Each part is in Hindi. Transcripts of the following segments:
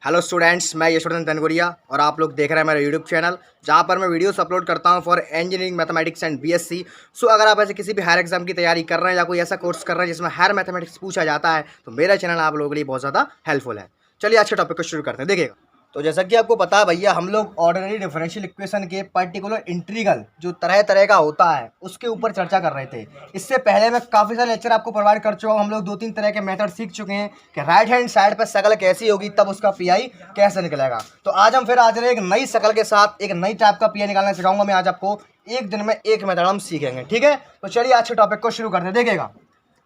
हेलो स्टूडेंट्स, मैं यशवर्धन तनगुरिया और आप लोग देख रहे हैं मेरा यूट्यूब चैनल जहां पर मैं वीडियोस अपलोड करता हूं for engineering mathematics and BSc. So अगर आप ऐसे किसी भी हायर एग्जाम की तैयारी कर रहे हैं या कोई ऐसा कोर्स कर रहे हैं जिसमें हायर मैथमेटिक्स पूछा जाता है तो मेरा चैनल आप लोगों के लिए बहुत ज़्यादा हेल्पफुल है। चलिए आज के टॉपिक को शुरू करते हैं। देखिएगा, तो जैसा कि आपको पता है भैया, हम लोग ऑर्डिनरी डिफरेंशियल इक्वेशन के पर्टिकुलर इंटीग्रल जो तरह तरह का होता है उसके ऊपर चर्चा कर रहे थे। इससे पहले मैं काफ़ी सारे लेक्चर आपको प्रोवाइड कर चुका हूँ। हम लोग 2-3 तरह के मेथड सीख चुके हैं कि राइट हैंड साइड पर शकल कैसी होगी तब उसका पीआई कैसे निकलेगा। तो आज हम फिर आज एक नई शकल के साथ एक नई टाइप का पीआई निकालना सिखाऊंगा मैं आज आपको। एक दिन में एक मेथड हम सीखेंगे, ठीक है। तो चलिए आज के टॉपिक को शुरू करते हैं। देखिएगा,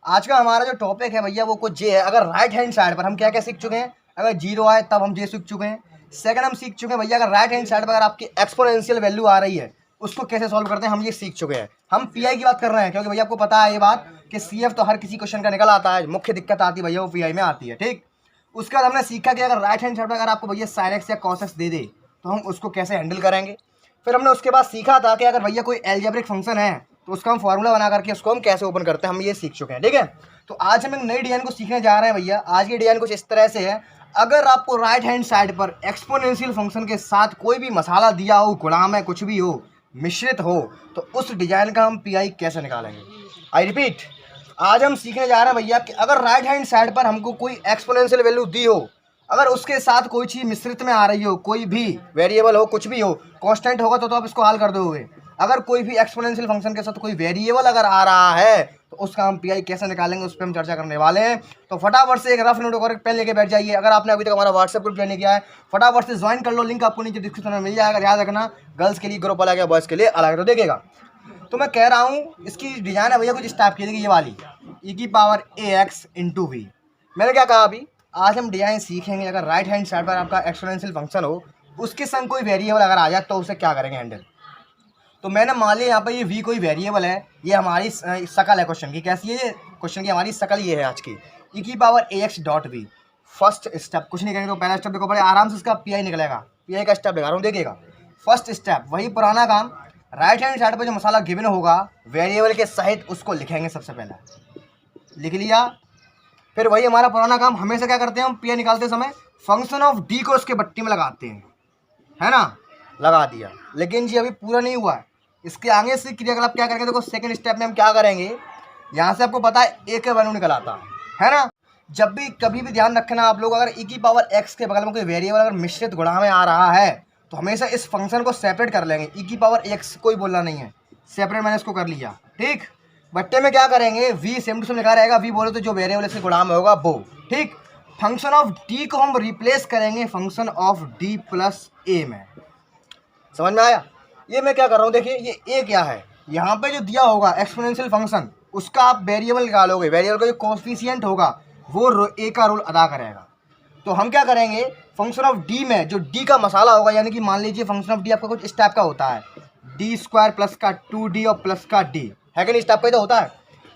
आज का हमारा जो टॉपिक है भैया वो कुछ ये है। अगर राइट हैंड साइड पर हम क्या क्या सीख चुके हैं, अगर जीरो आए तब हम ये सीख चुके हैं। सेकंड हम सीख चुके हैं भैया, अगर राइट हैंड साइड पर अगर आपकी एक्सपोनेंशियल वैल्यू आ रही है उसको कैसे सॉल्व करते हैं, हम ये सीख चुके हैं। हम पीआई की बात कर रहे हैं क्योंकि भैया आपको पता है ये बात कि सीएफ तो हर किसी क्वेश्चन का निकल आता है, मुख्य दिक्कत आती है भैया वो पीआई में आती है, ठीक। उसके बाद हमने सीखा कि अगर राइट हैंड साइड पर अगर आपको भैया साइन एक्स या कॉस एक्स दे दे तो हम उसको कैसे हैंडल करेंगे। फिर हमने उसके बाद सीखा था कि अगर भैया कोई एल्जेब्रिक फंक्शन है तो उसका हम फॉर्मूला बना करके उसको हम कैसे ओपन करते हैं, हम ये सीख चुके हैं, ठीक है। तो आज हम एक नई डिजाइन को सीखने जा रहे हैं भैया। आज की डिजाइन कुछ इस तरह से है, अगर आपको राइट हैंड साइड पर एक्सपोनेंशियल फंक्शन के साथ कोई भी मसाला दिया हो, गुलाम है, कुछ भी हो, मिश्रित हो, तो उस डिजाइन का हम पीआई कैसे निकालेंगे। आई रिपीट, आज हम सीखने जा रहे हैं भैया कि अगर राइट हैंड साइड पर हमको कोई एक्सपोनेंशियल वैल्यू दी हो, अगर उसके साथ कोई चीज़ मिश्रित में आ रही हो, कोई भी वेरिएबल हो, कुछ भी हो, कांस्टेंट होगा तो आप इसको हल कर दोगे। अगर कोई भी एक्सपोनेंशियल फंक्शन के साथ कोई वेरिएबल अगर आ रहा है तो उसका हम पीआई कैसे निकालेंगे उस पर हम चर्चा करने वाले हैं। तो फटाफट से एक रफ नोट और एक पेन लेके बैठ जाइए। अगर आपने अभी तक हमारा व्हाट्सएप ग्रुप ज्वाइन नहीं किया है फटाफट से ज्वाइन कर लो, लिंक आपको नीचे डिस्क्रिप्शन में मिल जाएगा। याद रखना, गर्ल्स के लिए ग्रुप अलग है, बॉयज़ के लिए अलग है। तो देखिएगा, तो मैं कह रहा हूँ इसकी डिजाइन है भैया कुछ इस टाइप की, ये वाली e⁻ax × v। मैंने क्या कहा अभी, आज हम डिजाइन सीखेंगे अगर राइट हैंड साइड पर आपका एक्सपोनेंशियल फंक्शन हो, उसके संग कोई वेरिएबल अगर आ जाए तो उसे क्या करेंगे हैंडल। तो मैंने मान लिया यहाँ पर ये v कोई वेरिएबल है, ये हमारी शकल है क्वेश्चन की। कैसी है ये क्वेश्चन की हमारी शकल, ये है आज की e⁻ax v। फर्स्ट स्टेप कुछ नहीं करेंगे तो पहला स्टेप देखो, बड़े आराम से इसका पीआई निकलेगा। पीआई का स्टेप लगा रहा हूँ, देखिएगा। फर्स्ट स्टेप वही पुराना काम, राइट हैंड साइड पर जो मसाला गिवन होगा वेरिएबल के सहित उसको लिखेंगे। सबसे पहले लिख लिया, फिर वही हमारा पुराना काम। हमेशा क्या करते हैं हम पीआई निकालते समय फंक्शन ऑफ डी को उसके बट्टी में लगाते हैं, है ना, लगा दिया। लेकिन जी अभी पूरा नहीं हुआ है, इसके आगे से क्रियाकलाप क्या करेंगे। देखो सेकंड स्टेप में हम क्या करेंगे, यहाँ से आपको पता है ए का वैल्यू निकल आता है ना। जब भी कभी भी ध्यान रखना आप लोग, अगर e⁻x के बगल में कोई वेरिएबल अगर मिश्रित गुणा में आ रहा है तो हमेशा इस फंक्शन को सेपरेट कर लेंगे। e⁻x कोई बोलना नहीं है, सेपरेट मैंने इसको कर लिया, ठीक। बट्टे में क्या करेंगे, v सेम टू सेम लिखा रहेगा, v बोले तो जो वेरिएबल इसके गुणा में होगा वो, ठीक। फंक्शन ऑफ d को हम रिप्लेस करेंगे function of d plus a में। समझ में आया। ये मैं क्या कर रहा हूँ, देखिए ये a क्या है, यहाँ पे जो दिया होगा एक्सपोनेंशियल फंक्शन उसका आप वेरिएबल निकालोगे। वेरिएबल का जो कोएफिशिएंट होगा वो a का रोल अदा करेगा। तो हम क्या करेंगे, फंक्शन ऑफ d में जो d का मसाला होगा, यानी कि मान लीजिए फंक्शन ऑफ d आपका कुछ इस टाइप का होता है, d² प्लस का 2d और प्लस का d, है कि नहीं, इस टाइप का तो होता है।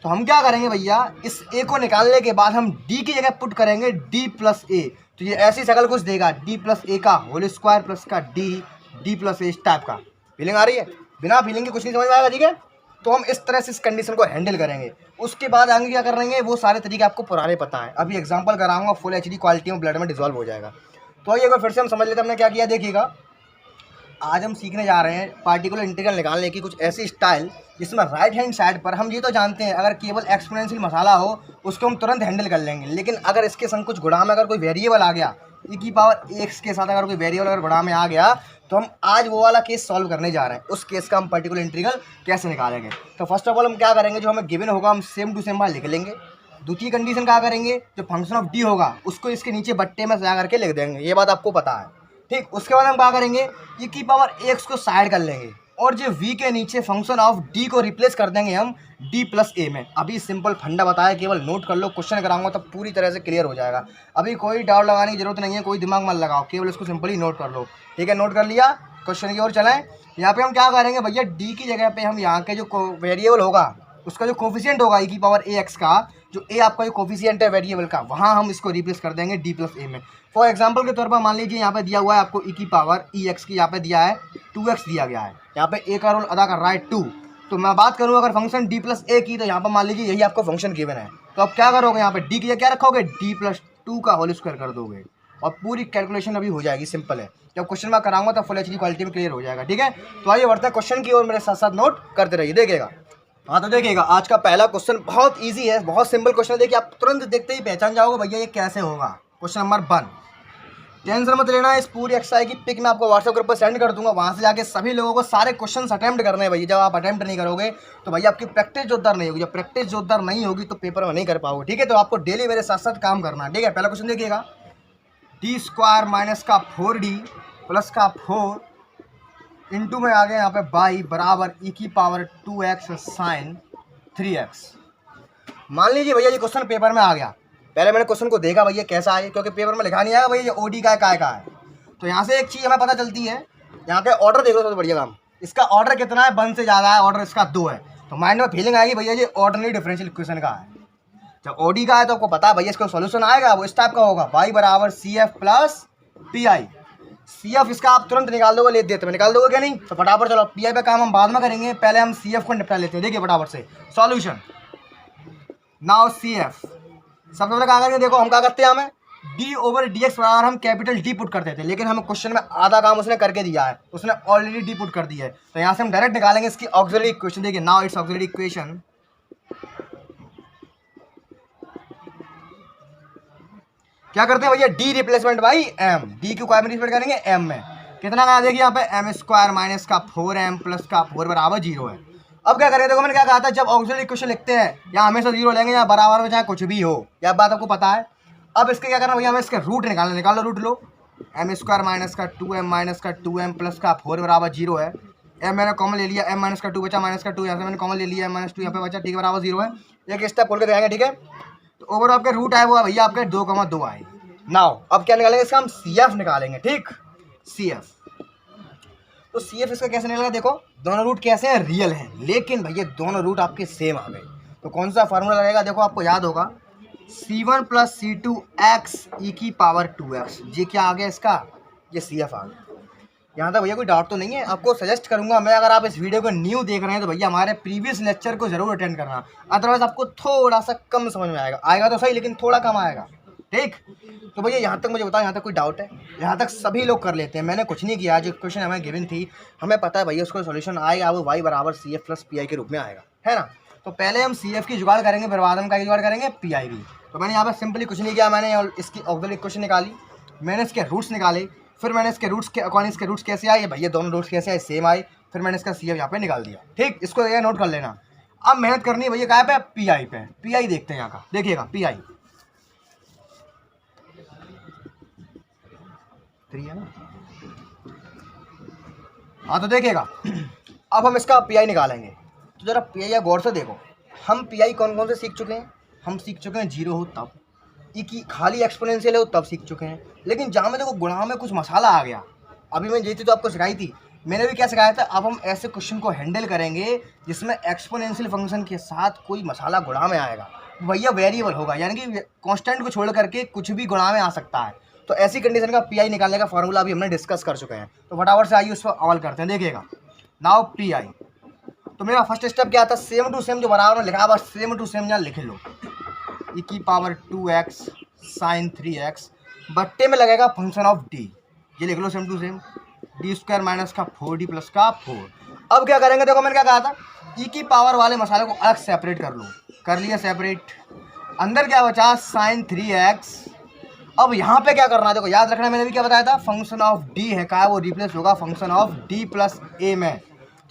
तो हम क्या करेंगे भैया, इस a को निकालने के बाद हम d की जगह पुट करेंगे d प्लस a। तो ये ऐसी शकल कुछ देगा, d प्लस a का होल स्क्वायर प्लस का d प्लस a, इस टाइप का। फीलिंग आ रही है, बिना फीलिंग के कुछ नहीं समझ में आएगा, ठीक है। तो हम इस तरह से इस कंडीशन को हैंडल करेंगे। उसके बाद आगे क्या करेंगे वो सारे तरीके आपको पुराने पता है। अभी एग्जांपल कराऊंगा, फुल एचडी क्वालिटी में ब्लड में डिजॉल्व हो जाएगा। तो आइए एक बार फिर से हम समझ लेते हैं हमने क्या किया। देखिएगा, आज हम सीखने जा रहे हैं पार्टिकुलर इंटीग्रल निकालने की कुछ ऐसी स्टाइल जिसमें राइट हैंड साइड पर हम ये तो जानते हैं अगर केवल एक्सपोनेंशियल मसाला हो उसको हम तुरंत हैंडल कर लेंगे। लेकिन अगर इसके संग कुछ गुणा में अगर कोई वेरिएबल आ गया, e⁻x के साथ अगर कोई वेरिएबल अगर गुणा में आ गया, तो हम आज वो वाला केस सॉल्व करने जा रहे हैं। उस केस का हम पर्टिकुलर इंटीग्रल कैसे निकालेंगे। तो फर्स्ट ऑफ ऑल हम क्या करेंगे, जो हमें गिवन होगा हम सेम टू सेम लिख लेंगे। दूसरी कंडीशन क्या करेंगे, जो फंक्शन ऑफ डी होगा उसको इसके नीचे बट्टे में जा करके लिख देंगे, ये बात आपको पता है, ठीक। उसके बाद हम क्या करेंगे, e⁻x को साइड कर लेंगे और जो v के नीचे फंक्शन ऑफ d को रिप्लेस कर देंगे हम d प्लस a में। अभी सिंपल फंडा बताया, केवल नोट कर लो, क्वेश्चन कराऊंगा तब पूरी तरह से क्लियर हो जाएगा। अभी कोई डाउट लगाने की जरूरत नहीं है, कोई दिमाग मत लगाओ, केवल इसको सिंपली नोट कर लो, ठीक है। नोट कर लिया, क्वेश्चन की ओर चलें। यहाँ पे हम क्या करेंगे भैया, d की जगह पे हम यहाँ के जो वेरिएबल होगा उसका जो कोफिशिएंट होगा e⁻ax का, जो a आपका जो कोफिशिएंट है वेरिएबल का, वहाँ हम इसको रिप्लेस कर देंगे d प्लस a में। फॉर एग्जांपल के तौर पर मान लीजिए यहाँ पे दिया हुआ है आपको e⁻ex की, यहाँ पे दिया है 2x दिया गया है, यहाँ पे a का रोल अदा कर रहा है 2। तो मैं बात करूँ अगर फंक्शन d प्लस a की, तो यहाँ पर मान लीजिए यही आपको फंक्शन गिवन है। तो आप क्या करोगे, यहाँ पे d की जगह क्या रखोगे, d प्लस 2 का होल स्क्वायर कर दोगे, और पूरी कैलकुलेशन अभी हो जाएगी, सिंपल है। जब क्वेश्चन मैं कराऊंगा तो फुल एचडी क्वालिटी में क्लियर हो जाएगा, ठीक है। तो आइए बढ़ते हैं क्वेश्चन की ओर, मेरे साथ साथ नोट करते रहिए, देखिएगा। हाँ तो देखिएगा, आज का पहला क्वेश्चन बहुत ईजी है, बहुत सिंपल क्वेश्चन है। देखिए आप तुरंत देखते ही पहचान जाओगे भैया ये कैसे होगा। क्वेश्चन नंबर 1, टेंशन मत लेना, इस पूरी एक्सरसाइज की पिक मैं आपको व्हाट्सएप ग्रुप पर सेंड कर दूंगा। वहाँ से जाके सभी लोगों को सारे क्वेश्चंस अटेम्प्ट करने हैं भैया। जब आप अटेम्प्ट नहीं करोगे तो भैया आपकी प्रैक्टिस जोरदार नहीं होगी, जब प्रैक्टिस जोरदार नहीं होगी तो पेपर में नहीं कर पाओगे, ठीक है। तो आपको डेली मेरे साथ साथ काम करना है, ठीक है। पहला क्वेश्चन देखिएगा, डी स्क्वायर माइनस का 4d प्लस का 4 इंटू में आ गया यहाँ पे बाई बराबर ई की पावर 2x साइन 3x। मान लीजिए भैया ये क्वेश्चन पेपर में आ गया। पहले मैंने क्वेश्चन को देखा भैया कैसा है, क्योंकि पेपर में लिखा नहीं आया भैया ये ओडी का है। तो यहाँ से एक चीज़ हमें पता चलती है, यहाँ के ऑर्डर देख लो सबसे बढ़िया काम, इसका ऑर्डर कितना है, 1 से ज़्यादा है, ऑर्डर इसका 2 है। तो माइंड में फीलिंग आएगी भैया ये ऑर्डिनरी डिफरेंशियल इक्वेशन का है। जब ओडी का है तो आपको पता है भैया इसका सोल्यूशन आएगा वो इस टाइप का होगा, y बराबर C F plus P I. C F इसका आप तुरंत निकाल दोगे, ले देते निकाल दोगे क्या नहीं, तो फटाफट चलो पी आई पे काम हम बाद में करेंगे, पहले हम सी एफ को निपटा लेते हैं। देखिए फटाफट से सॉल्यूशन, नाउ सी एफ सबसे पहले क्या करेंगे, देखो हम क्या करते हैं, हमें डी ओवर डी एक्स बराबर हम कैपिटल डी पुट करते थे, लेकिन हमें क्वेश्चन में आधा काम उसने करके दिया है, उसने ऑलरेडी डी पुट कर दिया है। तो यहाँ से हम डायरेक्ट निकालेंगे इसकी ऑक्सिलरी इक्वेशन। देखिए नाउ इट्स ऑक्सिलरी इक्वेशन, क्या करते हैं भैया, D replacement by M, D की क्या में रिप्लेस करेंगे एम में। कितना आया देखिए यहाँ पे एम स्क्वायर माइनस का 4m प्लस का 4 बराबर 0 है। अब क्या करें, देखो मैंने क्या कहा था, जब ऑक्सिलरी इक्वेशन लिखते हैं या हमेशा 0 लेंगे या बराबर में चाहे कुछ भी हो, यह बात आपको पता है। अब इसके क्या करना भैया, हमें इसके रूट निकालना, निकाल लो रूट लो, एम स्क्वायर माइनस का 2m प्लस का 4 बराबर 0 है। एम मैंने कॉमन ले लिया, एम माइनस का 2 बचा, माइनस का 2 यहाँ से मैंने कॉमन ले लिया, -2 यहाँ पे बचा, ठीक है बराबर 0 है। एक स्टेप खोल के दिखाएंगे, ठीक है। तो ओवर आपके रूट आए वो भैया आपके 2,2 आए। नाउ अब क्या निकालेंगे, इसका हम सी एफ निकालेंगे, ठीक, सी एफ। तो सी एफ इसका कैसे निकलेगा, देखो दोनों रूट कैसे हैं, रियल हैं, लेकिन भैया दोनों रूट आपके सेम आ गए। तो कौन सा फार्मूला लगेगा, देखो आपको याद होगा, C1 प्लस C2x ई की पावर 2x। ये क्या आ गया इसका, ये सी एफ आ गया। यहाँ तक भैया कोई डाउट तो नहीं है। आपको सजेस्ट करूंगा मैं, अगर आप इस वीडियो को न्यू देख रहे हैं तो भैया हमारे प्रीवियस लेक्चर को जरूर अटेंड करना, अदरवाइज आपको थोड़ा सा कम समझ में आएगा, आएगा तो सही लेकिन थोड़ा कम आएगा, ठीक। तो भैया यहाँ तक मुझे बताओ, यहाँ तक कोई डाउट है, यहाँ तक सभी लोग कर लेते हैं, मैंने कुछ नहीं किया। जो क्वेश्चन हमें गिवन थी हमें पता है भैया उसका सॉल्यूशन आएगा, वो y बराबर C F plus P I के रूप में आएगा, है ना। तो पहले हम सी एफ की जुगाड़ करेंगे, फिर बाद में क्या जुगाड़ करेंगे, पी आई की। तो मैंने यहाँ पर सिंपली कुछ नहीं किया, मैंने इसकी ऑक्सिलरी इक्वेशन निकाली, मैंने इसके रूट्स निकाले, फिर मैंने इसके रूट्स के अकॉर्डिंग इसके रूट्स कैसे आए भैया, दोनों रूट्स कैसे आए, सेम आए, फिर मैंने इसका सी एफ यहाँ पे निकाल दिया, ठीक। इसको ये नोट कर लेना। अब मेहनत करनी है भैया क्या पे, पी आई पे। पी आई देखते हैं यहाँ का, देखिएगा पी आई 3 है ना। हाँ तो देखिएगा अब हम इसका पी आई निकालेंगे। तो जरा पी आई गौर से देखो, हम पी आई कौन कौन से सीख चुके हैं, हम सीख चुके हैं 0 हो तब, ई की खाली एक्सपोनेंशियल हो तब सीख चुके हैं। लेकिन जहाँ में देखो गुणा में कुछ मसाला आ गया, अभी मैं ये चीज़ तो आपको सिखाई थी, मैंने भी क्या सिखाया था। अब हम ऐसे क्वेश्चन को हैंडल करेंगे जिसमें एक्सपोनेंशियल फंक्शन के साथ कोई मसाला गुणा में आएगा, भैया वेरिएबल होगा, यानी कि कांस्टेंट को छोड़ करके कुछ भी गुणा में आ सकता है। तो ऐसी कंडीशन का पी आई निकालने का फॉर्मूला अभी हमने डिस्कस कर चुके हैं। तो फटाफट से आइए उस पर अमल करते हैं, देखिएगा नाउ पी आई। तो मेरा फर्स्ट स्टेप क्या था, सेम टू सेम जो बराबर में लिखा है बस सेम टू सेम यहाँ लिख लो, ई की पावर 2x साइन 3x बट्टे में लगेगा फंक्शन ऑफ डी, ये लिख लो same to same, D square minus का 4d प्लस का 4। अब क्या करेंगे, देखो मैंने क्या कहा था, ई की पावर वाले मसाले को अलग सेपरेट कर लो, कर लिया सेपरेट। अंदर क्या बचा, साइन 3x। अब यहाँ पे क्या करना है, देखो याद रखना मैंने भी क्या बताया था, फंक्शन ऑफ डी है क्या, वो रिप्लेस होगा फंक्शन ऑफ डी प्लस ए में।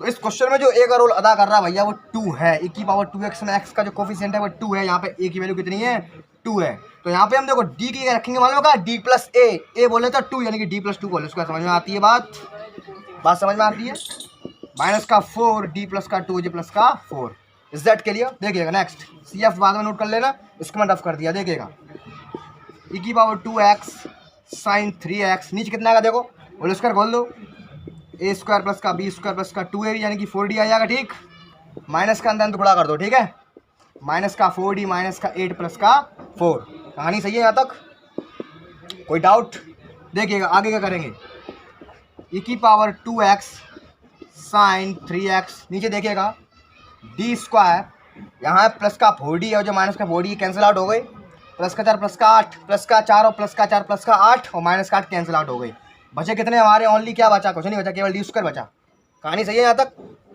तो इस क्वेश्चन में जो ए का रोल अदा कर रहा है भैया वो 2 है, ई की पावर 2x में x का जो कोफिशिएंट है वो 2 है, यहाँ पे ए की वैल्यू कितनी है, 2 है। तो यहाँ पे हम देखो डी की रखेंगे, मालूम होगा डी प्लस ए बोले तो 2 यानी कि डी प्लस 2 बोले, उसका समझ में आती है बात समझ में आती है। माइनस का 4 डी प्लस का 2 जी प्लस का 4 इज दैट के लिए। देखिएगा नेक्स्ट सी एफ बाद में नोट कर लेना, इसको मैं रफ कर दिया, देखिएगा ई की पावर 2x साइन 3x, नीचे कितना आएगा देखो, होल स्क्वायर खोल दो, ए स्क्वायर प्लस का बी स्क्वायर प्लस का 2ab यानी कि 4d आ जाएगा, ठीक। माइनस का अंदर टुकड़ा कर दो, ठीक है, माइनस का 4d माइनस का 8 प्लस का 4। कहानी सही है यहाँ तक, कोई डाउट। देखिएगा आगे क्या करेंगे, ई की पावर 2x साइन 3x, नीचे देखिएगा डी स्क्वायर, यहाँ प्लस का 4d है और जो माइनस का 4d कैंसिल आउट हो गए, प्लस का 4 प्लस का 8 प्लस का 4 और प्लस का 4 प्लस का 8 और माइनस का 8 कैंसिल आउट हो गई। बचे कितने हमारे? ओनली क्या बचा? कुछ नहीं बचा, केवल डी स्क्वायर बचा। कहानी सही है यहाँ तक?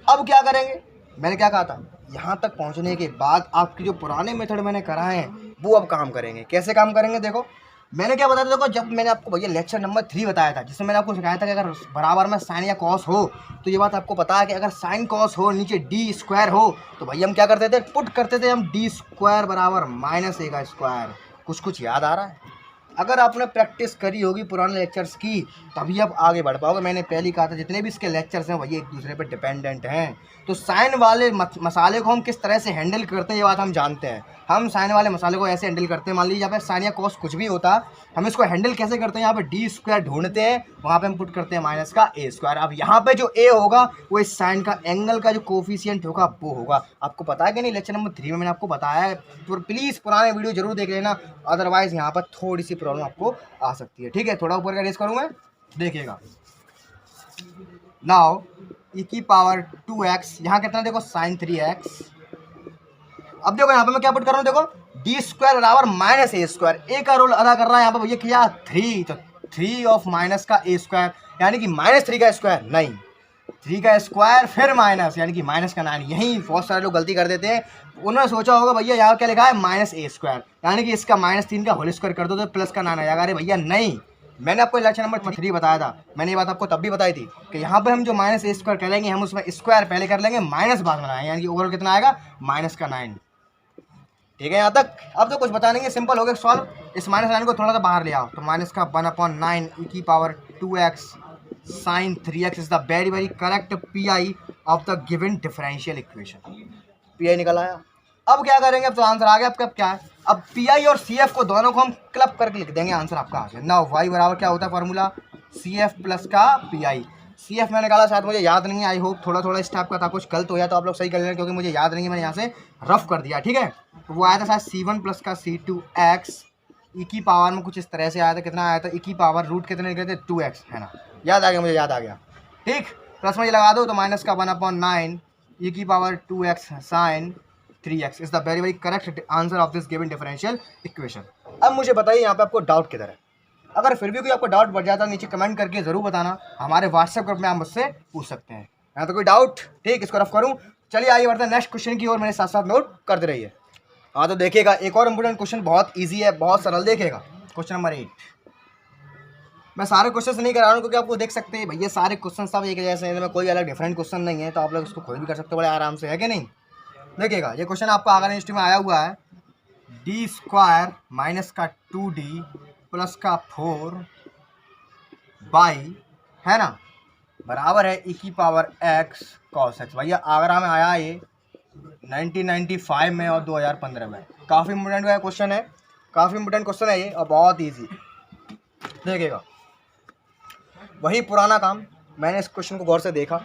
अब क्या करेंगे? मैंने क्या कहा था, यहाँ तक पहुँचने के बाद आपकी जो पुराने मेथड मैंने कराए हैं वो अब काम करेंगे। कैसे काम करेंगे? देखो मैंने क्या बताया था, देखो जब मैंने आपको भैया लेक्चर नंबर 3 बताया था, जिसमें मैंने आपको सिखाया था कि अगर बराबर में साइन या कॉस हो, तो ये बात आपको पता है कि अगर साइन कॉस हो नीचे डी स्क्वायर हो, तो भैया हम क्या करते थे? पुट करते थे हम डी स्क्वायर बराबर माइनस ए का स्क्वायर। कुछ याद आ रहा है? अगर आपने प्रैक्टिस करी होगी पुराने लेक्चर्स की, तभी आप आगे बढ़ पाओगे। मैंने पहले ही कहा था जितने भी इसके लेक्चर्स हैं भैया एक दूसरे पर डिपेंडेंट हैं। तो साइन वाले मसाले को हम किस तरह से हैंडल करते हैं ये बात हम जानते हैं। हम साइन वाले मसाले को ऐसे हैंडल करते हैं, मान लीजिए यहाँ पे साइन या कॉस कुछ भी होता, हम इसको हैंडल कैसे करते हैं? यहाँ पे डी स्क्वायर ढूंढते हैं, वहाँ पे हम पुट करते हैं माइनस का ए स्क्वायर। अब यहाँ पे जो ए होगा वो इस साइन का एंगल का जो कोफिशिएंट होगा वो होगा। आपको पता है कि नहीं? लेक्चर नंबर 3 में मैंने आपको बताया है। तो प्लीज़ पुराने वीडियो जरूर देख लेना, अदरवाइज यहाँ पर थोड़ी सी प्रॉब्लम आपको आ सकती है। ठीक है, थोड़ा ऊपर का रेस करूँ मैं, देखिएगा। नाउ e की पावर 2x, यहाँ कितना देखो साइन 3x। अब देखो यहाँ पे मैं क्या पुट कर रहा हूँ, देखो डी स्क्वायर बराबर माइनस ए स्क्वायर। ए का रोल अदा कर रहा है यहाँ पे भैया क्या? 3। तो 3 ऑफ माइनस का ए स्क्वायर, यानी कि -3 का स्क्वायर नहीं, 3 का स्क्वायर फिर माइनस, यानी कि माइनस का 9। यहीं बहुत सारे लोग गलती कर देते हैं। उन्होंने सोचा होगा भैया यहाँ क्या लिखा है? माइनस ए स्क्वायर, यानी कि इसका -3 का होल स्क्वायर कर दो तो प्लस का 9 आ जाएगा। अरे भैया नहीं, मैंने आपको लेक्चर नंबर 3 बताया था, मैंने ये बात आपको तब भी बताई थी कि यहाँ पे हम जो माइनस ए स्क्वायर करेंगे, हम उसमें स्क्वायर पहले कर लेंगे, माइनस बाद में आएंगे, यानी कि ओवरऑल कितना आएगा? माइनस का 9। ठीक है यहाँ तक? अब तो कुछ बता नहीं है, सिंपल हो गया सॉल्व। इस -9 को थोड़ा सा बाहर ले आओ, तो माइनस का 1/9 e की power 2x sine 3x is the very correct P of the given differential equation. P निकल आया। अब क्या करेंगे? अब तो आंसर आ गया। अब क्या है? अब पी और सी एफ को दोनों को हम क्लब करके लिख देंगे, आंसर आपका आ गया। नाउ वाई बराबर क्या होता है फॉर्मूला? सी एफ प्लस का पी आई। सी एफ मैंने निकाला, शायद मुझे याद नहीं है, आई होप थोड़ा इस टाइप का था, कुछ गलत हो गया तो आप लोग सही कर लेना, क्योंकि मुझे याद नहीं है, मैंने यहाँ से रफ कर दिया। ठीक है, तो वो आया था शायद C1 प्लस का C2x ई की पावर में कुछ इस तरह से आया था। कितना आया था? ई की पावर रूट कितने निकले थे? 2x, है ना? याद आ गया, मुझे याद आ गया। ठीक, प्लस में ये लगा दो, तो माइनस का 1/9 ई की power 2x sine 3x is the very correct answer of this given differential equation. अब मुझे बताइए यहाँ पे आपको डाउट किधर है? अगर फिर भी कोई आपको डाउट बढ़ जाता है, नीचे कमेंट करके ज़रूर बताना। हमारे व्हाट्सएप ग्रुप में आप मुझसे पूछ सकते हैं। यहाँ तो कोई डाउट? ठीक, इसको रफ करूँ। चलिए आइए बढ़ते हैं नेक्स्ट क्वेश्चन की ओर, मेरे साथ साथ नोट करते रहिए। हाँ तो देखिएगा, एक और इंपोर्टेंट क्वेश्चन, बहुत ईजी है, बहुत सरल। देखिएगा क्वेश्चन नंबर 8। मैं सारे क्वेश्चन नहीं करा रहा हूँ क्योंकि आपको देख सकते हैं भैया सारे क्वेश्चन सब एक जैसे हैं, कोई अलग डिफरेंट क्वेश्चन नहीं है, तो आप लोग इसको खुद भी कर सकते हो बड़े आराम से, है कि नहीं? देखिएगा ये क्वेश्चन आपका आगे हिस्ट्री में आया हुआ है। डी स्क्वायर माइनस का 2d प्लस का 4 बाई, है ना, बराबर है e की पावर x cos x। भैया आगरा में आया ये 1995 में और 2015 में। काफ़ी इंपोर्टेंट क्वेश्चन है, काफ़ी इंपोर्टेंट क्वेश्चन है ये, और बहुत ईजी। देखिएगा वही पुराना काम, मैंने इस क्वेश्चन को गौर से देखा,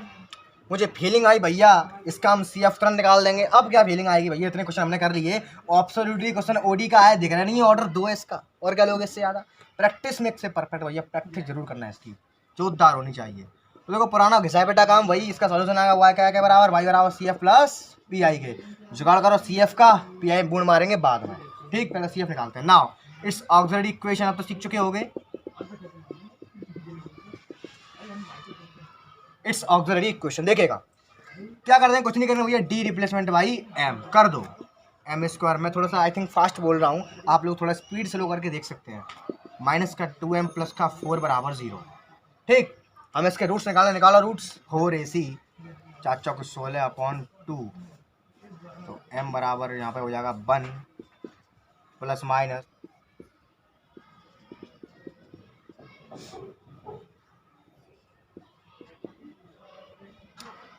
मुझे फीलिंग आई भैया इसका हम सी एफ तुरंत निकाल देंगे। अब क्या फीलिंग आएगी भैया, इतने क्वेश्चन हमने कर लिए, ऑब्सोल्यूटली क्वेश्चन ओडी का आया, दिख रहा नहीं है, ऑर्डर 2 है इसका, और क्या लोगे इससे ज़्यादा? प्रैक्टिस में इससे परफेक्ट भैया, प्रैक्टिस जरूर करना है, इसकी जोरदार होनी चाहिए। तो देखो पुराना घिसा पेटा काम, वही इसका सोल्यूशन आएगा, वाई क्या बराबर, वाई बराबर C F plus P I के। जुगाड़ करो सी एफ का, पी आई गुण मारेंगे बाद में। ठीक, पहले सी एफ निकालते हैं। नाउ इट्स ऑक्सिलरी इक्वेशन आप तो सीख चुके होंगे, इट्स ऑक्सिलरी इक्वेशन। देखिएगा क्या करते हैं, कुछ नहीं करना भैया, डी रिप्लेसमेंट बाई एम कर दो, एम स्क्वायर। मैं थोड़ा सा आई थिंक फास्ट बोल रहा हूँ, आप लोग थोड़ा स्पीड से लो करके देख सकते हैं। माइनस का 2m प्लस का 4 बराबर 0। ठीक, हम इसके रूट्स निकाला रूट्स 4 AC 4 चौक 16/2, तो m बराबर यहाँ पे हो जाएगा 1 प्लस माइनस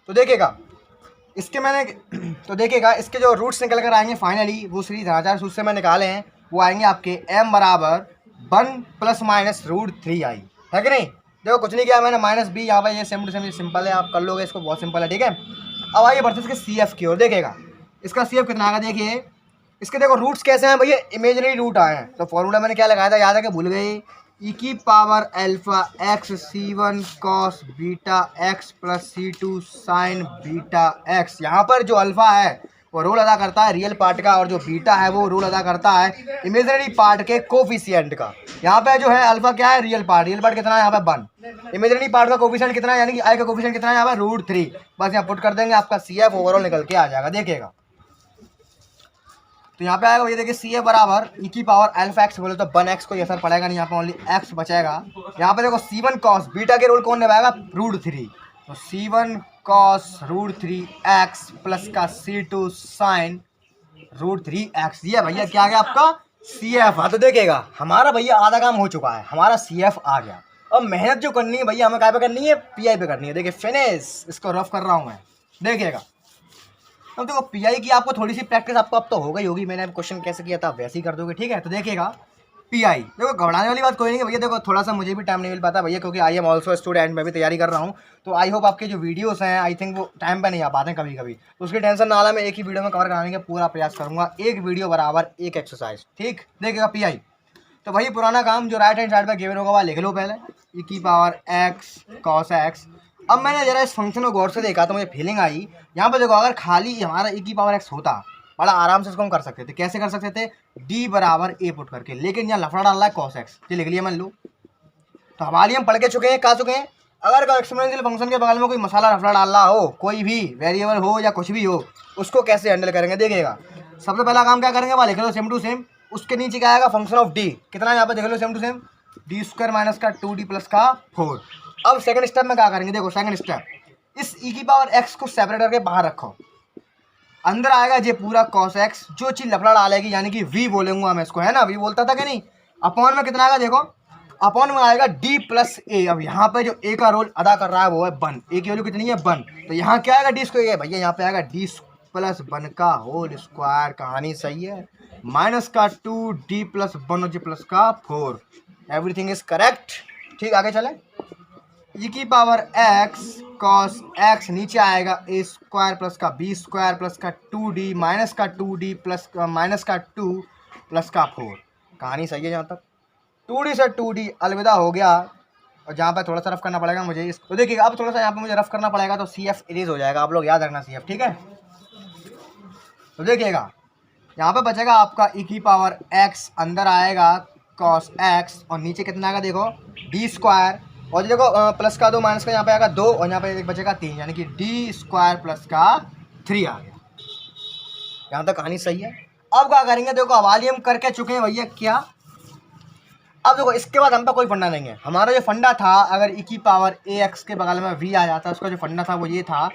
तो देखिएगा इसके देखिएगा इसके जो रूट्स निकल कर आएंगे फाइनली, वो सीरीज 1000 सूत्र से मैं निकाले हैं, वो आएंगे आपके m बराबर 1 प्लस माइनस √3i, है कि नहीं? देखो कुछ नहीं किया मैंने, माइनस b यहाँ पर, ये सेम टू सेम सिंपल है, आप कर लोगे इसको, बहुत सिंपल है। ठीक है, अब आइए बढ़ते इसके सी एफ की ओर। देखिएगा इसका सी एफ कितना आएगा, देखिए इसके देखो रूट्स कैसे हैं भैया, इमेजिनरी रूट आए हैं। तो फॉर्मूला मैंने क्या लगाया था, याद है कि भूल गए? ई की power alpha x c1 cos beta x plus c2 sign beta x। यहाँ पर जो अल्फा है वो रोल अदा करता है रियल पार्ट का, और जो बीटा है वो रोल अदा करता है इमेजिनरी पार्ट के कोफिशिएंट का। यहाँ पे जो है अल्फा क्या है, रियल पार्ट कितना है यहाँ पे 1, इमेजिनरी पार्ट का कोफिशिएंट कितना है, यानी कि आई का कोफिशिएंट कितना है यहाँ पे √3। बस यहाँ पुट कर देंगे, आपका CF ओवरऑल निकल के आ जाएगा। देखिएगा तो यहाँ पे आएगा भैया, देखिए CF बराबर e की पावर अल्फा एक्स बोले तो 1x को ये असर पड़ेगा नहीं, यहाँ पे ओनली x बचेगा। यहाँ पे देखो C1 cos बीटा के रोल कौन निभाएगा, √3, तो C1 cos √3x प्लस का C2 sin √3x, ये भैया क्या आ गया आपका CF। हाँ तो देखिएगा हमारा भैया आधा काम हो चुका है, हमारा CF आ गया। अब मेहनत जो करनी है भैया हमें क्या पे करनी है, PI पे करनी है। देखिए फिनिश, इसको रफ कर रहा हूँ मैं, देखिएगा। अब देखो PI की आपको थोड़ी सी प्रैक्टिस आपको अब तो हो गई होगी, मैंने क्वेश्चन कैसे किया था वैसे ही कर दोगे, ठीक है। तो देखिएगा PI, देखो घबराने वाली बात कोई नहीं है भैया। देखो थोड़ा सा मुझे भी टाइम नहीं मिल पाता भैया, क्योंकि आई एम ऑल्सो स्टूडेंट, मैं भी तैयारी कर रहा हूँ। तो आई होप आपके जो वीडियोस हैं आई थिंक वो टाइम पे नहीं आ पाते हैं कभी कभी, तो उसकी टेंशन ना ला, मैं एक ही वीडियो में कवर कराने का पूरा प्रयास करूँगा, एक वीडियो बराबर एक एक्सरसाइज, ठीक। देखिएगा PI, तो भाई पुराना काम जो राइट हैंड साइड पर गिवन होगा वह लिख लो पहले, e की पावर x cos x। अब मैंने जरा इस फंक्शन को गौर से देखा तो मुझे फीलिंग आई, यहाँ पर देखो अगर खाली हमारा e की पावर x होता, बड़ा आराम से इसको हम कर सकते थे। कैसे कर सकते थे, d बराबर a पुट करके, लेकिन यहाँ लफड़ा डाल रहा है cos x, ये लिख लिया मान लो। तो हमारी हम पढ़ के चुके हैं, कहा चुके हैं, अगर एक्सपोनेंशियल फंक्शन के बगल में कोई मसाला लफड़ा डाल रहा हो, कोई भी वेरिएबल हो या कुछ भी हो, उसको कैसे हैंडल करेंगे। देखिएगा सबसे पहला काम क्या करेंगे, वहाँ लिख लो सेम टू सेम, उसके नीचे क्या आएगा फंक्शन ऑफ d, कितना यहाँ पे देख लो same to same, d² minus का 2d प्लस का 4। अब सेकंड स्टेप में क्या करेंगे, देखो सेकंड स्टेप, इस e की पावर x को सेपरेट करके बाहर रखो, अंदर आएगा ये पूरा cos x, जो चीज लफड़ा डालेगी यानी कि v बोलेंगे मैं इसको, है ना, v बोलता था कि नहीं। अपॉन में कितना आएगा, देखो अपॉन में आएगा d प्लस a। अब यहाँ पे जो a का रोल अदा कर रहा है वो है 1, a की वैल्यू कितनी है 1, तो यहाँ क्या आएगा d स्क्वायर भैया, यहाँ पे आएगा d प्लस 1 का होल स्क्वायर, कहानी सही है, माइनस का 2d प्लस 1 और जी प्लस का 4, एवरीथिंग इज करेक्ट, ठीक। आगे चले, e की पावर x cos x, नीचे आएगा a² प्लस का b² प्लस का 2d माइनस का 2d प्लस माइनस का 2 प्लस का 4, कहानी सही है यहाँ तक। 2d से 2d अलविदा हो गया, और जहाँ पे थोड़ा सा रफ करना पड़ेगा मुझे इसको, तो देखिएगा अब थोड़ा सा यहाँ पे मुझे रफ करना पड़ेगा, तो CF इरेज हो जाएगा, आप लोग याद रखना CF, ठीक है। तो देखिएगा यहाँ पे बचेगा आपका e की पावर x, अंदर आएगा cos x, और नीचे कितना आएगा देखो d², और देखो प्लस का 2 माइनस का यहाँ पे आएगा 2, और यहाँ पे एक बचेगा 3, यानी कि d² प्लस का 3 आ गया। यहाँ तक कहानी सही है। अब क्या करेंगे, देखो हवाली हम करके चुके हैं भैया क्या, अब देखो इसके बाद हम पे कोई फंडा नहीं है। हमारा जो फंडा था, अगर e की पावर ax के बगल में v आ जाता, उसका जो फंडा था वो ये था,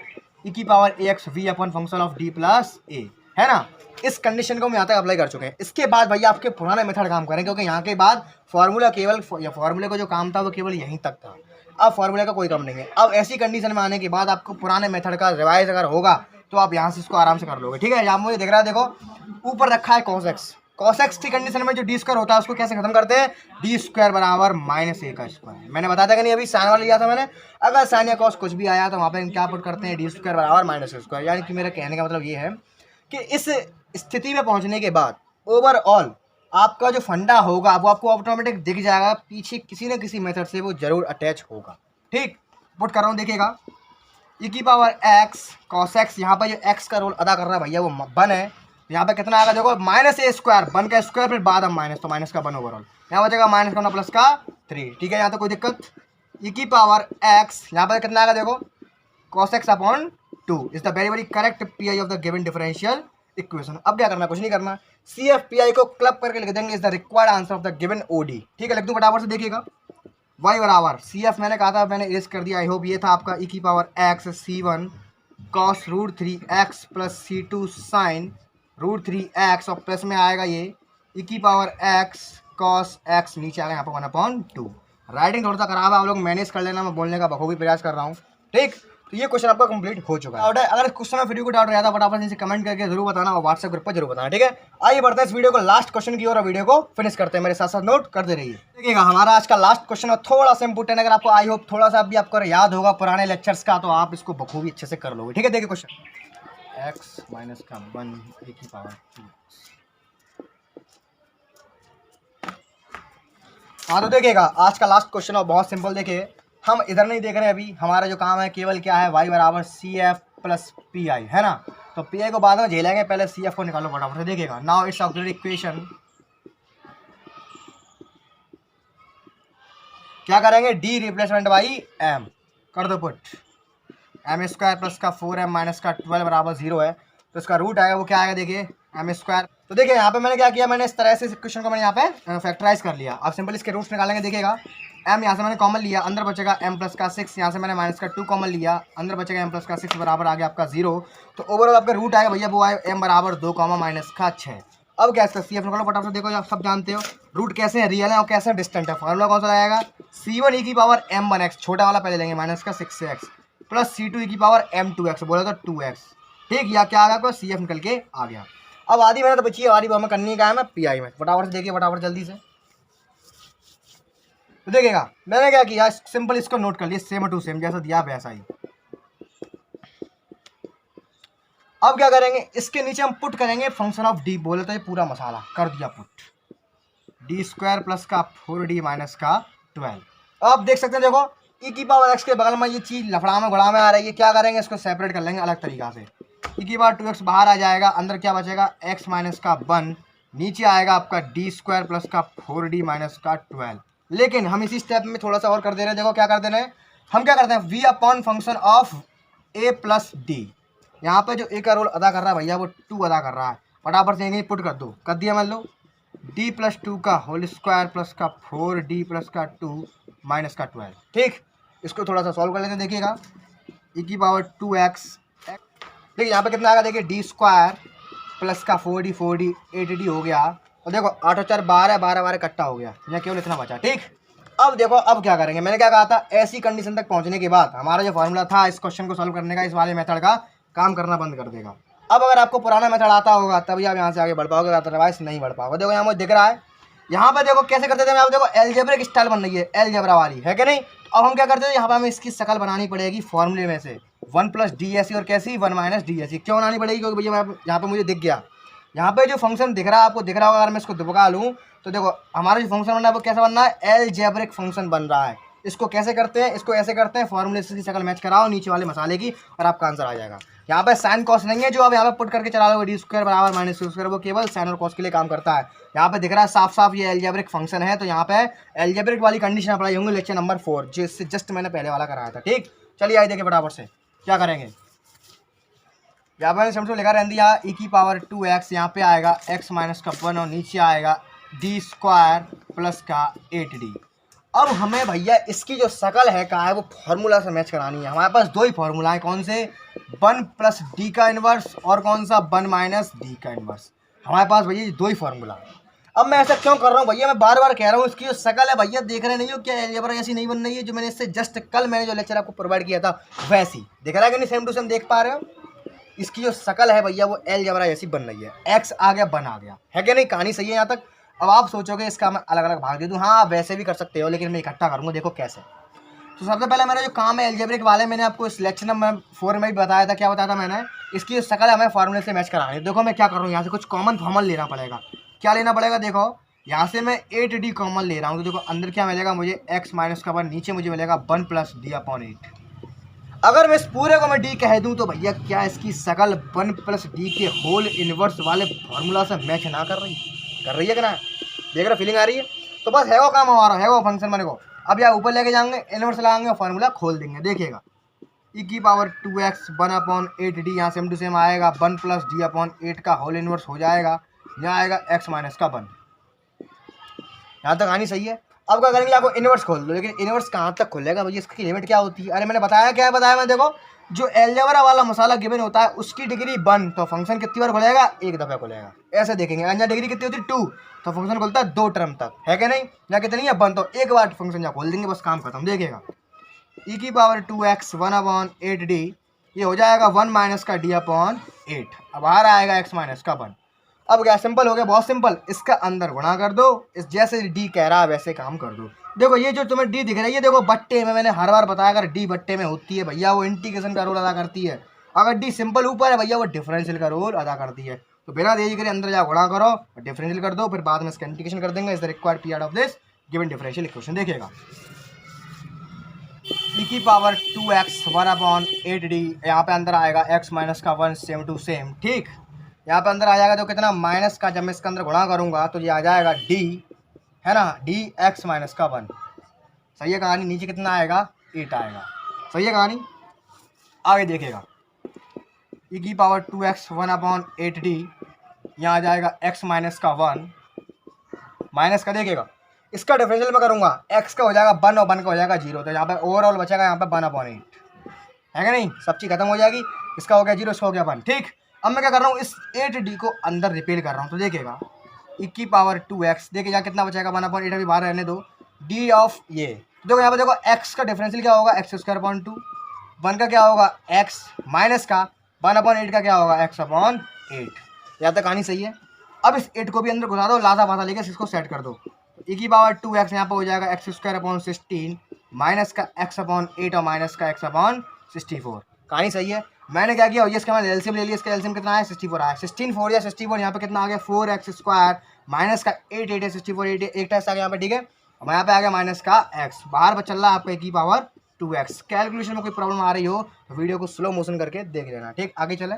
e की power ax v upon function of d plus a, है ना। इस कंडीशन को हम यहाँ तक अप्लाई कर चुके हैं। इसके बाद भैया आपके पुराने मेथड काम करें, क्योंकि यहाँ के बाद फार्मूला केवल फार्मूले का जो काम था वो केवल यहीं तक था, अब फार्मूले का कोई काम नहीं है। अब ऐसी कंडीशन में आने के बाद आपको पुराने मेथड का रिवाइज अगर होगा तो आप यहाँ से इसको आराम से कर लोगे, ठीक है। यहाँ मुझे दिख रहा है, देखो ऊपर रखा है cos x की कंडीशन में जो d² होता है उसको कैसे खत्म करते हैं, d² बराबर -a का स्क्वायर। मैंने बताया था कि नहीं, अभी साइन वाला लिया था मैंने, अगर साइन या cos कुछ भी आया तो वहाँ पे हम क्या पुट करते हैं, d² बराबर -a²। यानी कि मेरा कहने का मतलब ये है कि इस स्थिति में पहुंचने के बाद ओवरऑल आपका जो फंडा होगा वो आपको ऑटोमेटिक दिख जाएगा, पीछे किसी न किसी मेथड से वो जरूर अटैच होगा, ठीक। पुट कर रहा हूँ, देखिएगा e की पावर x cos x, यहाँ पर जो x का रोल अदा कर रहा है भैया वो 1 है, यहाँ पे कितना आएगा देखो -a², 1 का स्क्वायर फिर बाद में माइनस, तो माइनस का 1 ओवरऑल, यहाँ बचेगा माइनस का 1 प्लस का 3, ठीक है। यहाँ तो कोई दिक्कत, e की पावर x यहाँ पर कितना आएगा देखो cos x upon 2 is the very correct PI of the given differential equation. अब क्या करना, कुछ नहीं करना, CF PI को क्लब करके लिख देंगे, is the required answer of the given OD, ठीक है। लिख दूँ फटाफट से, देखिएगा y बराबर CF मैंने कहा था, मैंने इरेज कर दिया, आई होप ये था आपका e की power x C1 cos √3x plus C2 sin √3x, और प्लस में आएगा ये e की पावर x cos x, नीचे आएगा यहाँ पर 1/2। राइटिंग थोड़ा सा खराब है, आप लोग मैनेज कर लेना, मैं बोलने का बखूबी प्रयास कर रहा हूँ, ठीक। तो ये क्वेश्चन आपका कंप्लीट हो चुका है। अगर क्वेश्चन में वीडियो को डाउट रहा था फटाफट नीचे कमेंट करके जरूर बताना, और व्हाट्सएप ग्रुप पर जरूर बताना, ठीक है। आइए बढ़ते हैं इस वीडियो को लास्ट क्वेश्चन की ओर, और वीडियो को फिनिश करते हैं, मेरे साथ साथ नोट करते रहिए। देखिएगा हमारा आज का लास्ट क्वेश्चन है, थोड़ा सा इंपोर्टेंट, अगर आपको आई होप थोड़ा सा भी आपको याद होगा पुराने लेक्चर्स का, तो आप इसको बखूबी अच्छे से कर लोगे, ठीक है। देखिए क्वेश्चन, x माइनस का 1 a की पावर 2। हाँ तो देखिएगा आज का लास्ट क्वेश्चन है, बहुत सिंपल। देखिए हम इधर नहीं देख रहे हैं अभी, हमारा जो काम है केवल क्या है, y बराबर CF प्लस PI, है ना। तो पी आई को बाद में झेलेंगे, पहले सी एफ को निकालो फटाफट से। देखिएगा नाउ इट्स ऑक्सिलरी इक्वेशन, क्या करेंगे, डी रिप्लेसमेंट बाई एम कर दो पुट, एम स्क्वायर प्लस का 4m माइनस का 12 बराबर 0 है, तो इसका रूट आएगा वो क्या आएगा, देखिए एम स्क्वायर। तो देखिए यहाँ पे मैंने क्या किया, मैंने इस तरह से इस इक्वेशन को मैंने यहाँ पे फैक्टराइज कर लिया। अब सिंपल इसके रूट्स निकालेंगे, देखिएगा m यहाँ से मैंने कॉमन लिया, अंदर बचेगा m प्लस का 6, यहाँ से मैंने माइनस का 2 कॉमन लिया, अंदर बचेगा m प्लस का 6 बराबर आ गया आपका 0। तो ओवरऑल आपका रूट आएगा भैया वो आए m बराबर 2 माइनस का 6। अब क्या इसका सी एफ निकालो फटाफट से। देखो आप सब जानते हो रूट कैसे है, रियल है और कैसे डिस्टेंट है। फॉर्मूला कौन सा आएगा, c1 e की पावर m1x, छोटा वाला पहले लेंगे माइनस का 6x, प्लस c2 e की पावर m2x, बोला तो 2x, ठीक। या क्या आ गया, सी एफ निकल के आ गया। अब आधी मेहनत बची है, आधी हमें करनी का है मैं पी आई में, फटाफट से देखिए फटाफट जल्दी से। तो देखिएगा मैंने क्या किया, सिंपल इसको नोट कर लिया सेम टू सेम, जैसा दिया वैसा ही। अब क्या करेंगे, इसके नीचे हम पुट करेंगे फंक्शन ऑफ डी, बोले तो ये पूरा मसाला कर दिया पुट, डी स्क्वायर प्लस का 4d माइनस का 12। अब देख सकते हैं, देखो ई की पावर एक्स के बगल में ये चीज लफड़ा में घोड़ा में आ रही है, क्या करेंगे इसको सेपरेट कर लेंगे अलग तरीका से। ई की पावर 2x बाहर आ जाएगा, अंदर क्या बचेगा x माइनस का 1, नीचे आएगा आपका डी स्क्वायर प्लस का 4d माइनस का 12। लेकिन हम इसी स्टेप में थोड़ा सा और कर दे रहे हैं, देखो क्या कर दे रहे हैं, हम क्या करते हैं v upon function of a plus D. यहाँ पे जो a का रोल अदा कर रहा है भैया वो 2 अदा कर रहा है, फटाफट से यहीं पुट कर दो, कर दिया मान लो d प्लस 2 का होल स्क्वायर प्लस का 4d प्लस का 2 माइनस का 12, ठीक। इसको थोड़ा सा सॉल्व कर लेते हैं, देखिएगा e की पावर 2x, देखिए यहाँ पे कितना आएगा, देखिए डी स्क्वायर प्लस का 4d 8d हो गया, और देखो 8 और 4 12, 12 12 इकट्ठा हो गया, यहाँ केवल इतना बचा, ठीक। अब देखो अब क्या करेंगे, मैंने क्या कहा था, ऐसी कंडीशन तक पहुंचने के बाद हमारा जो फॉर्मूला था इस क्वेश्चन को सॉल्व करने का, इस वाले मेथड का काम करना बंद कर देगा। अब अगर आपको पुराना मेथड आता होगा तभी आप यहाँ से आगे बढ़ पाओगे, अदरवाइज नहीं बढ़ पाओगे। देखो यहाँ मुझे दिख रहा है, यहाँ पे देखो कैसे करते थे, आप देखो एलजेब्रिक स्टाइल बन रही है, एलजेब्रा वाली है कि नहीं। अब हम क्या करते थे, यहाँ पे हमें इसकी शक्ल बनानी पड़ेगी फॉर्मूले में से 1 प्लस डी एस सी, और कैसी 1 माइनस डी एस सी। क्यों बनानी पड़ेगी, क्योंकि भैया यहाँ पे मुझे दिख गया, यहाँ पे जो फंक्शन दिख रहा है आपको दिख रहा होगा, अगर मैं इसको दुबका लूँ तो देखो हमारा जो फंक्शन बनना है वो कैसा बनना है, एलजेब्रिक फंक्शन बन रहा है। इसको कैसे करते हैं, इसको ऐसे करते हैं, फॉर्मूले की शक्ल मैच कराओ नीचे वाले मसाले की और आपका आंसर आ जाएगा। यहाँ पे साइन कॉस नहीं है जो अब यहाँ पे पुट करके चला लो, डी स्क्वायर बराबर माइनस सी स्क्वायर, वो केवल साइन और कॉस के लिए काम करता है। यहाँ पे दिख रहा है साफ साफ ये एलजेब्रिक फंक्शन है, तो यहाँ पे एलजेब्रिक वाली कंडीशन अप्लाई होंगे लेक्चर नंबर 4, जिससे जस्ट मैंने पहले वाला कराया था, ठीक। चलिए आइए देखिए फटाफट से क्या करेंगे। यहाँ पर समझो लिखा रहती है ई की पावर 2x, यहाँ पे आएगा x माइनस का 1 और नीचे आएगा डी स्क्वायर प्लस का 8d। अब हमें भैया इसकी जो शकल है कहाँ है, वो फार्मूला से मैच करानी है। हमारे पास दो ही फार्मूला है, कौन से, 1 प्लस डी का इन्वर्स और कौन सा 1 माइनस डी का इन्वर्स। हमारे पास भैया ये दो ही फार्मूला है। अब मैं ऐसा क्यों कर रहा हूँ भैया, मैं बार बार कह रहा हूँ, इसकी जो शकल है भैया देख रहे नहीं हो क्या, एलजेब्रा ऐसी नहीं बन रही है जो मैंने इससे जस्ट कल मैंने जो लेक्चर आपको प्रोवाइड किया था वैसी दिख रहा है कि नहीं, सेम टू सेम देख पा रहे हो। इसकी जो शकल है भैया वो एलजेब्रा जैसी बन रही है, एक्स आ गया 1 आ गया, है कि नहीं, कहानी सही है यहाँ तक। अब आप सोचोगे इसका मैं अलग अलग भाग दे दूँ, हाँ आप वैसे भी कर सकते हो, लेकिन मैं इकट्ठा करूँगा, देखो कैसे। तो सबसे पहले मेरा जो काम है एलजेब्रिक वाले, मैंने आपको इस लेक्चर नंबर 4 में भी बताया था, क्या बताया था मैंने, इसकी जो शकल है हमें फार्मूले से मैच करानी है। देखो मैं क्या कर रहा हूँ, यहाँ से कुछ कॉमन फॉर्मल लेना पड़ेगा। क्या लेना पड़ेगा, देखो यहाँ से मैं 8d कॉमन ले रहा हूँ, तो देखो अंदर क्या मिलेगा मुझे, x माइनस का 1, नीचे मुझे मिलेगा 1 प्लस डी अपॉन 8। अगर मैं इस पूरे को मैं डी कह दूं तो भैया क्या इसकी शकल 1 प्लस डी के होल इनवर्स वाले फार्मूला से मैच ना कर रही है कि ना, देख रहा फीलिंग आ रही है। तो बस है वो काम हमारा, है वो फंक्शन बने को। अब यहाँ ऊपर लेके जाएंगे, इनवर्स लगाएंगे और फार्मूला खोल देंगे, देखिएगा ई की पावर 2x 1 अपॉन 8d, यहाँ सेम टू सेम आएगा 1 प्लस डी अपॉन 8 का होल इनवर्स हो जाएगा, यहाँ आएगा x माइनस का 1। यहाँ तक आनी सही है। अब क्या करेंगे, आपको इनवर्स खोल दो, लेकिन इनवर्स कहाँ तक खुलेगा भैया, इसकी लिमिट क्या होती है, अरे मैंने बताया, क्या है बताया मैं, देखो जो एलजेब्रा वाला मसाला गिवन होता है उसकी डिग्री 1, तो फंक्शन कितनी बार खुलेगा, एक दफ़ा खुलेगा। ऐसे देखेंगे अन्य डिग्री कितनी होती है 2, तो फंक्शन खुलता है 2 टर्म तक, है कि नहीं, या कितनी है 1, तो एक बार फंक्शन यहाँ खोल देंगे, बस काम खत्म। देखिएगा ई की पावर 2x 1 अपॉन 8d, ये हो जाएगा 1 माइनस का डी अपॉन 8, अब बाहर आएगा x माइनस का 1। अब क्या सिंपल हो गया, बहुत सिंपल, इसका अंदर गुणा कर दो, इस जैसे डी कह रहा है वैसे काम कर दो। देखो ये जो तुम्हें डी दिख रही है, देखो बट्टे में, मैंने हर बार बताया अगर डी बट्टे में होती है भैया वो इंटीग्रेशन का रोल अदा करती है, अगर डी सिंपल ऊपर है भैया वो डिफरेंशियल का रोल अदा करती है। तो बिना देरी करे अंदर जाओ गुणा करो और डिफरेंशियल कर दो, फिर बाद में इसका इंटीग्रेशन कर देंगे, is the required period of this given differential equation. देखिएगा ई की पावर 2x 1/8d, यहाँ पे अंदर आएगा x माइनस का 1 सेम टू सेम, ठीक। यहाँ पे अंदर आ जाएगा तो कितना माइनस का, जब मैं इसके अंदर गुणा करूँगा तो ये आ जाएगा d, है ना, d x माइनस का 1। सही है कहानी। नीचे कितना आएगा 8 आएगा। सही है कहानी। आगे देखेगा ई की पावर 2x 1/8d, यहाँ आ जाएगा x माइनस का 1 माइनस का, देखेगा इसका डिफरेंशियल में करूँगा x का हो जाएगा 1 और 1 का हो जाएगा 0, तो यहाँ पे ओवरऑल बचेगा यहाँ पे 1/8, है कि नहीं। सब चीज़ खत्म हो जाएगी। इसका हो गया 0, इसका हो गया 1, ठीक। अब मैं क्या कर रहा हूँ, इस 8d को अंदर रिपीट कर रहा हूँ, तो देखेगा ई की पावर 2x, देखिए यहाँ कितना बचेगा 1/8, अभी बाहर रहने दो, d ऑफ ये, देखो यहाँ पे देखो x का डिफरेंशियल क्या होगा x²/2, 1 का क्या होगा x माइनस का 1/8 का क्या होगा x/8। यहाँ तक कहानी सही है। अब इस 8 को भी अंदर घुसा दो, लाता भाता लेके इसको सेट कर दो, ई की पावर 2x यहाँ पर हो जाएगा x² माइनस का x/8 और माइनस का x/64। कहानी सही है। मैंने क्या किया, इसका मैंने एलसीएम ले लिया, इसका एलसीएम कितना है 64 आया, 16 4 या 64, यहाँ पे कितना आ गया 4x² माइनस का 8 8 है 64 8 एक टेस्ट आ गया यहाँ पे, ठीक है। अब यहाँ पे आ गया माइनस का x, बाहर बच चल रहा है आपका की पावर 2x। कैलकुलेशन में कोई प्रॉब्लम आ रही हो तो वीडियो को स्लो मोशन करके देख लेना, ठीक। आगे चले,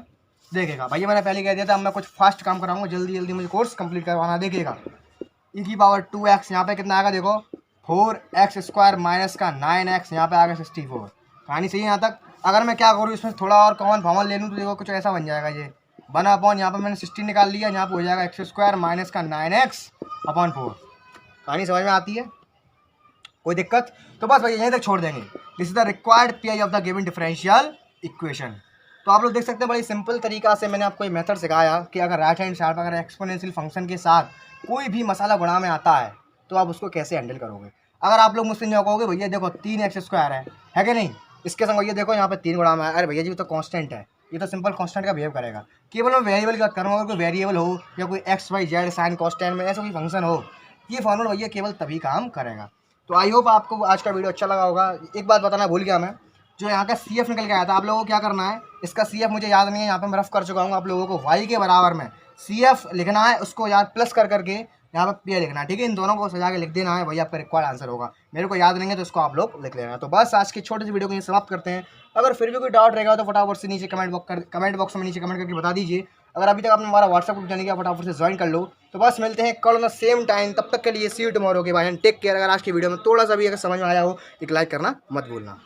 देखेगा भैया मैंने पहले कह दिया था, अब मैं कुछ फास्ट काम कराऊंगा, जल्दी जल्दी मुझे कोर्स कंप्लीट करवाना। देखेगा ई की पावर 2x यहाँ पे कितना आएगा, देखो 4x² माइनस का 9x, यहाँ पे आ गया 64। कहानी सही है यहाँ तक। अगर मैं क्या करूँ, इसमें थोड़ा और कॉमन फॉर्मल ले लूँ तो देखो कुछ ऐसा बन जाएगा, ये 1/, यहाँ पे मैंने 16 निकाल लिया, यहाँ पे हो जाएगा x² माइनस का 9x/4। कहानी समझ में आती है, कोई दिक्कत? तो बस भैया यहीं तक छोड़ देंगे। This is the required pi of the given differential equation. तो आप लोग देख सकते हैं बड़ी सिंपल तरीका से मैंने आपको ये मेथड सिखाया कि अगर राइट हैंड साइड पर अगर एक्सपोनेंशियल फंक्शन के साथ कोई भी मसाला गुणा में आता है तो आप उसको कैसे हैंडल करोगे। अगर आप लोग मुझसे नहीं कहोगे भैया देखो 3x² है कि नहीं, इसके संग भैया देखो यहाँ पे 3 गुणा में है, अरे भैया जी तो कांस्टेंट है, ये तो सिंपल कांस्टेंट का बिहेव करेगा। केवल मैं वेरिएबल की बात करूँगा, अगर कोई वेरिएबल हो या कोई x y z sine constant में ऐसा कोई फंक्शन हो, ये फॉर्मूला भैया केवल तभी काम करेगा। तो आई होप आपको आज का वीडियो अच्छा लगा होगा। एक बात बताना भूल गया मैं, जो यहाँ का CF निकल के आया था, आप लोगों को क्या करना है, इसका CF मुझे याद नहीं है, यहाँ पे मैं रफ कर चुका हूँ। आप लोगों को y के बराबर में CF लिखना है, उसको याद प्लस कर करके यहाँ पे P लिखना है, ठीक है। इन दोनों को सजा के लिख देना है, वही आपका रिक्वायर्ड आंसर होगा। मेरे को याद नहीं है तो इसको आप लोग लिख लेना। तो बस आज की छोटी सी वीडियो को ये समाप्त करते हैं। अगर फिर भी कोई डाउट रहेगा तो फटाफट से नीचे कमेंट बॉक्स में नीचे कमेंट करके बता दीजिए। अगर अभी तक आपने हमारा व्हाट्सएप ग्रुप जाने का फटाफट से ज्वाइन कर लो। तो बस मिलते हैं कल ऑन द सेम टाइम, तब तक के लिए सी यू टुमारो के भाई, टेक केयर। अगर आज की वीडियो में थोड़ा सा भी अगर समझ में आया हो एक लाइक करना मत भूलना।